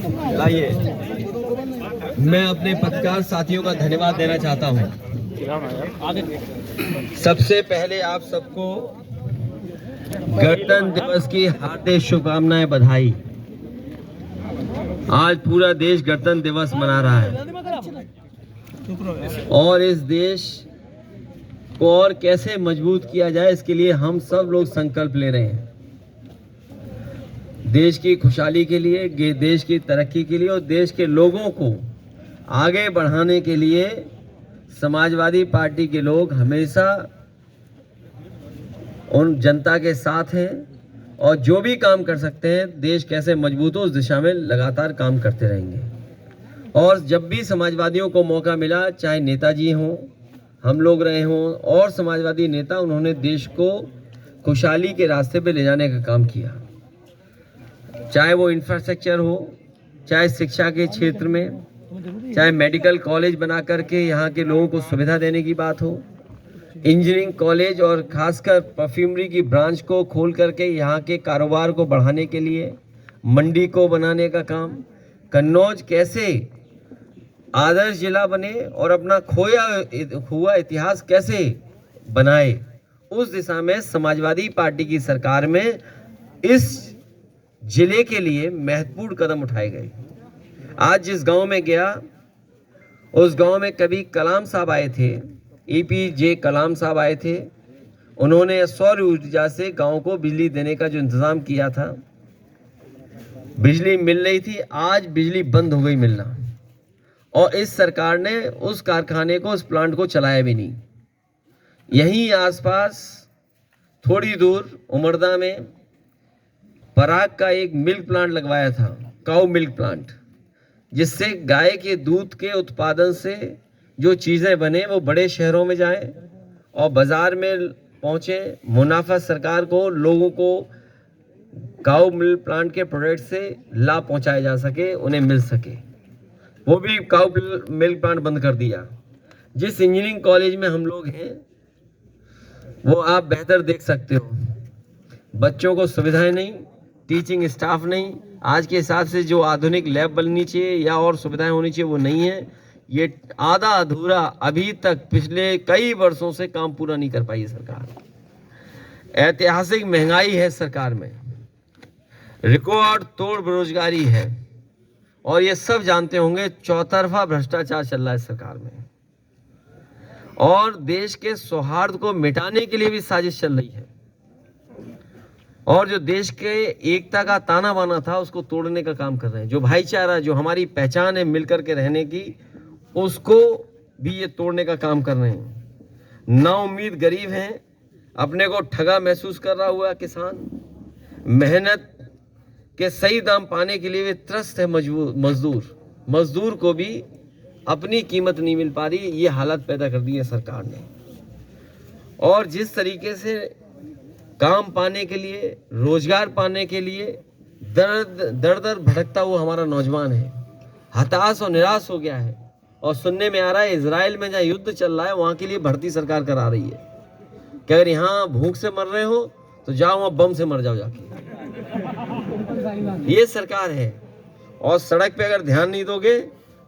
लाइए, मैं अपने पत्रकार साथियों का धन्यवाद देना चाहता हूं। सबसे पहले आप सबको गणतंत्र दिवस की हार्दिक शुभकामनाएं, बधाई। आज पूरा देश गणतंत्र दिवस मना रहा है और इस देश को और कैसे मजबूत किया जाए, इसके लिए हम सब लोग संकल्प ले रहे हैं। देश की खुशहाली के लिए, देश की तरक्की के लिए और देश के लोगों को आगे बढ़ाने के लिए समाजवादी पार्टी के लोग हमेशा उन जनता के साथ हैं और जो भी काम कर सकते हैं, देश कैसे मजबूत हो उस दिशा में लगातार काम करते रहेंगे। और जब भी समाजवादियों को मौका मिला, चाहे नेताजी हों, हम लोग रहे हों और समाजवादी नेता, उन्होंने देश को खुशहाली के रास्ते पे ले जाने का काम किया। चाहे वो इंफ्रास्ट्रक्चर हो, चाहे शिक्षा के क्षेत्र में, चाहे मेडिकल कॉलेज बना करके यहाँ के लोगों को सुविधा देने की बात हो, इंजीनियरिंग कॉलेज और खासकर परफ्यूमरी की ब्रांच को खोल करके यहाँ के कारोबार को बढ़ाने के लिए मंडी को बनाने का काम, कन्नौज कैसे आदर्श जिला बने और अपना खोया हुआ इतिहास कैसे बनाए, उस दिशा में समाजवादी पार्टी की सरकार में इस जिले के लिए महत्वपूर्ण कदम उठाए गए। आज जिस गांव में गया, उस गांव में कभी कलाम साहब आए थे, APJ कलाम साहब आए थे। उन्होंने सौर ऊर्जा से गांव को बिजली देने का जो इंतजाम किया था, बिजली मिल रही थी, आज बिजली बंद हो गई मिलना और इस सरकार ने उस कारखाने को, उस प्लांट को चलाया भी नहीं। यहीं आसपास थोड़ी दूर उमरदा में पराग का एक मिल्क प्लांट लगवाया था, काऊ मिल्क प्लांट, जिससे गाय के दूध के उत्पादन से जो चीज़ें बने वो बड़े शहरों में जाएं और बाज़ार में पहुँचे, मुनाफा सरकार को, लोगों को काऊ मिल्क प्लांट के प्रोडक्ट से लाभ पहुँचाया जा सके, उन्हें मिल सके। वो भी काऊ मिल्क प्लांट बंद कर दिया। जिस इंजीनियरिंग कॉलेज में हम लोग हैं वो आप बेहतर देख सकते हो, बच्चों को सुविधाएं नहीं, टीचिंग स्टाफ नहीं, आज के हिसाब से जो आधुनिक लैब बननी चाहिए या और सुविधाएं होनी चाहिए वो नहीं है। ये आधा अधूरा अभी तक पिछले कई वर्षों से काम पूरा नहीं कर पाई सरकार। ऐतिहासिक महंगाई है सरकार में, रिकॉर्ड तोड़ बेरोजगारी है और ये सब जानते होंगे। चौतरफा भ्रष्टाचार चल रहा है सरकार में और देश के सौहार्द को मिटाने के लिए भी साजिश चल रही है और जो देश के एकता का ताना बाना था उसको तोड़ने का काम कर रहे हैं। जो भाईचारा, जो हमारी पहचान है मिलकर के रहने की, उसको भी ये तोड़ने का काम कर रहे हैं। नाउम्मीद गरीब हैं, अपने को ठगा महसूस कर रहा हुआ किसान, मेहनत के सही दाम पाने के लिए वे त्रस्त है। मजदूर को भी अपनी कीमत नहीं मिल पा रही, ये हालत पैदा कर दी है सरकार ने। और जिस तरीके से काम पाने के लिए, रोजगार पाने के लिए दर भटकता हुआ हमारा नौजवान है, हताश और निराश हो गया है। और सुनने में आ रहा है इजराइल में जहाँ युद्ध चल रहा है वहाँ के लिए भर्ती सरकार करा रही है कि अगर यहाँ भूख से मर रहे हो तो जाओ वहाँ बम से मर जाओ जाके। ये सरकार है और सड़क पे अगर ध्यान नहीं दोगे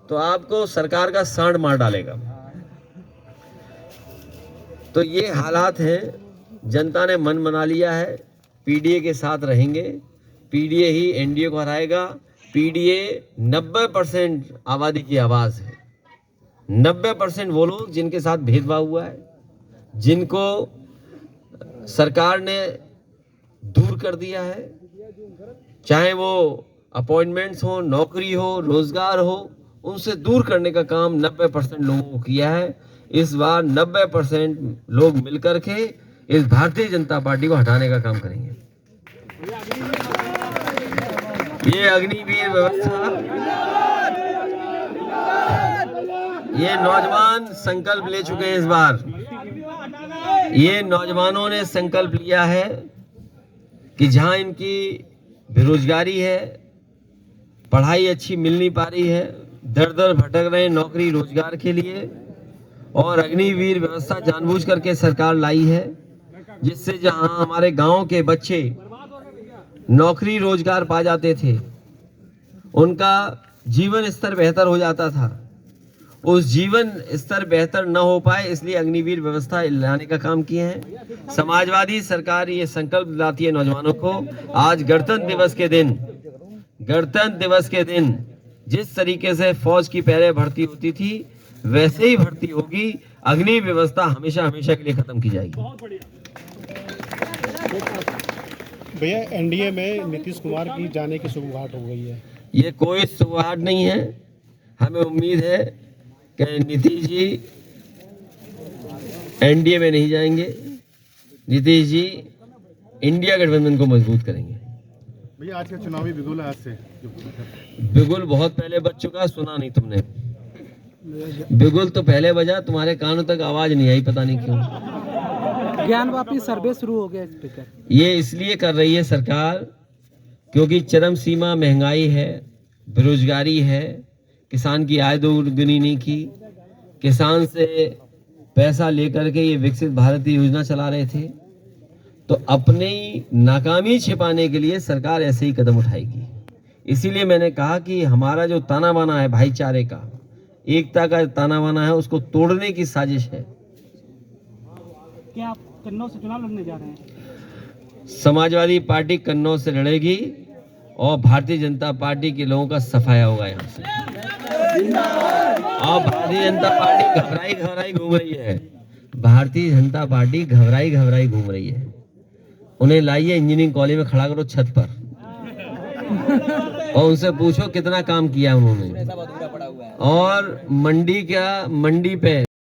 तो आपको सरकार का सांड मार डालेगा। तो ये हालात हैं। जनता ने मन बना लिया है, PDA के साथ रहेंगे, PDA ही NDA को हराएगा। PDA 90% आबादी की आवाज़ है। 90% वो लोग जिनके साथ भेदभाव हुआ है, जिनको सरकार ने दूर कर दिया है, चाहे वो अपॉइंटमेंट्स हो, नौकरी हो, रोजगार हो, उनसे दूर करने का काम 90% लोगों को किया है। इस बार 90% लोग मिलकर के इस भारतीय जनता पार्टी को हटाने का काम करेंगे। ये अग्निवीर व्यवस्था, ये नौजवान संकल्प ले चुके हैं। इस बार ये नौजवानों ने संकल्प लिया है कि जहां इनकी बेरोजगारी है, पढ़ाई अच्छी मिल नहीं पा रही है, दर दर भटक रहे नौकरी रोजगार के लिए, और अग्निवीर व्यवस्था जानबूझ करके सरकार लाई है जिससे जहां हमारे गांव के बच्चे नौकरी रोजगार पा जाते थे, उनका जीवन स्तर बेहतर हो जाता था। उस जीवन स्तर बेहतर न हो पाए, इसलिए अग्निवीर व्यवस्था लाने का काम किए हैं। समाजवादी सरकार ये संकल्प दिलाती है नौजवानों को, आज गणतंत्र दिवस के दिन जिस तरीके से फौज की पहले भर्ती होती थी वैसे ही भर्ती होगी। अग्नि व्यवस्था हमेशा हमेशा के लिए खत्म की जाएगी। भैया, एनडीए में नीतीश कुमार की जाने की शुरुआत हो गई है। ये कोई शुरुआत नहीं है। हमें उम्मीद है कि नीतीश जी एनडीए में नहीं जाएंगे। नीतीश जी इंडिया गठबंधन को मजबूत करेंगे। भैया, आज का चुनावी बिगुल आज से बिगुल बहुत पहले बज चुका, सुना नहीं तुमने। बिगुल तो पहले बजा, तुम्हारे कानों तक आवाज नहीं आई, पता नहीं क्यों। ज्ञानवापी सर्वे शुरू हो गया स्पीकर। ये इसलिए कर रही है सरकार क्योंकि चरम सीमा महंगाई है, बेरोजगारी है, किसान की आय दोगुनी नहीं की। किसान से पैसा लेकर के ये विकसित भारत की योजना चला रहे थे, तो अपनी नाकामी छिपाने के लिए सरकार ऐसे ही कदम उठाएगी। इसीलिए मैंने कहा कि हमारा जो ताना बाना है भाईचारे का, एकता का ताना बाना है, उसको तोड़ने की साजिश है। क्या आप कन्नौज से चुनाव लड़ने जा रहे हैं? समाजवादी पार्टी कन्नौज से लड़ेगी और भारतीय जनता पार्टी के लोगों का सफाया होगा यहाँ से। और भारतीय जनता पार्टी घबराई घूम रही है। भारतीय जनता पार्टी घबराई घूम रही है। उन्हें लाइए इंजीनियरिंग कॉलेज में खड़ा करो छत पर और उनसे पूछो कितना काम किया उन्होंने। और मंडी पे